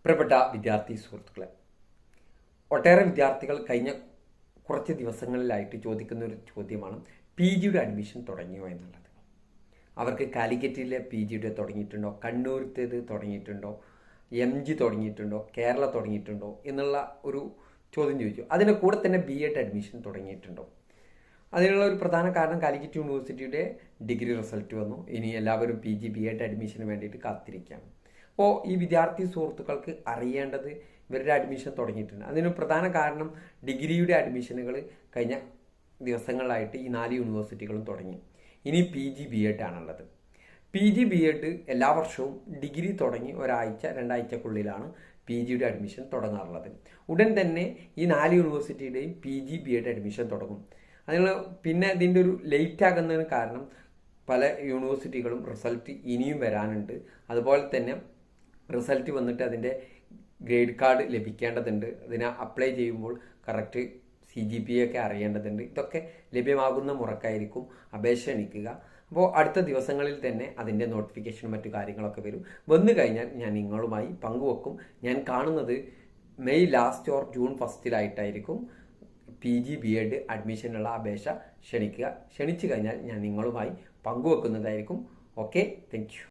പ്രിയപ്പെട്ട വിദ്യാർത്ഥി സുഹൃത്തുക്കളെ, ഒട്ടേറെ വിദ്യാർത്ഥികൾ കഴിഞ്ഞ കുറച്ച് ദിവസങ്ങളിലായിട്ട് ചോദിക്കുന്ന ഒരു ചോദ്യമാണ് പി ജിയുടെ അഡ്മിഷൻ തുടങ്ങിയോ എന്നുള്ളത്. അവർക്ക് കാലിക്കറ്റിലെ പി ജിയുടെ തുടങ്ങിയിട്ടുണ്ടോ, കണ്ണൂരത്തേത് തുടങ്ങിയിട്ടുണ്ടോ, എം ജി തുടങ്ങിയിട്ടുണ്ടോ, കേരള തുടങ്ങിയിട്ടുണ്ടോ എന്നുള്ള ഒരു ചോദ്യം ചോദിച്ചു. അതിൻ്റെ കൂടെ തന്നെ ബി എഡ് അഡ്മിഷൻ തുടങ്ങിയിട്ടുണ്ടോ? അതിനുള്ള ഒരു പ്രധാന കാരണം കാലിക്കറ്റ് യൂണിവേഴ്സിറ്റിയുടെ ഡിഗ്രി റിസൾട്ട് വന്നു. ഇനി എല്ലാവരും പി ജി ബി എഡ് അഡ്മിഷന് വേണ്ടിയിട്ട് കാത്തിരിക്കുകയാണ്. അപ്പോൾ ഈ വിദ്യാർത്ഥി സുഹൃത്തുക്കൾക്ക് അറിയേണ്ടത് ഇവരുടെ അഡ്മിഷൻ തുടങ്ങിയിട്ടുണ്ട്. അതിന് പ്രധാന കാരണം ഡിഗ്രിയുടെ അഡ്മിഷനുകൾ കഴിഞ്ഞ ദിവസങ്ങളിലായിട്ട് ഈ 4 യൂണിവേഴ്സിറ്റികളും തുടങ്ങി. ഇനി പി ജി ബി എഡ് ആണുള്ളത്. പി ജി ബി എഡ് എല്ലാ വർഷവും ഡിഗ്രി തുടങ്ങി ഒരാഴ്ച 2 ആഴ്ചക്കുള്ളിലാണ് പി ജിയുടെ അഡ്മിഷൻ തുടങ്ങാറുള്ളത്. ഉടൻ തന്നെ ഈ 4 യൂണിവേഴ്സിറ്റിയുടെയും P G B Ed admission തുടങ്ങും. അതിനുള്ള പിന്നെ ഇതിൻ്റെ ഒരു ലേറ്റ് ആകുന്നതിന് കാരണം പല യൂണിവേഴ്സിറ്റികളും റിസൾട്ട് ഇനിയും വരാനുണ്ട്. അതുപോലെ തന്നെ റിസൾട്ട് വന്നിട്ട് അതിൻ്റെ ഗ്രേഡ് കാർഡ് ലഭിക്കേണ്ടതുണ്ട്. അതിനെ അപ്ലൈ ചെയ്യുമ്പോൾ കറക്റ്റ് CGPA ഒക്കെ അറിയേണ്ടതുണ്ട്. ഇതൊക്കെ ലഭ്യമാകുന്ന മുറക്കായിരിക്കും അപേക്ഷ ക്ഷണിക്കുക. അപ്പോൾ അടുത്ത ദിവസങ്ങളിൽ തന്നെ അതിൻ്റെ നോട്ടിഫിക്കേഷനും മറ്റു കാര്യങ്ങളൊക്കെ വന്നു കഴിഞ്ഞാൽ ഞാൻ നിങ്ങളുമായി പങ്കുവെക്കും. ഞാൻ കാണുന്നത് മെയ് ലാസ്റ്റ് ഓർ ജൂൺ ഫസ്റ്റിലായിട്ടായിരിക്കും പി ജി ബി എഡ് അഡ്മിഷനുള്ള അപേക്ഷ ക്ഷണിക്കുക. ക്ഷണിച്ചു കഴിഞ്ഞാൽ ഞാൻ നിങ്ങളുമായി പങ്കുവെക്കുന്നതായിരിക്കും. Okay, thank you.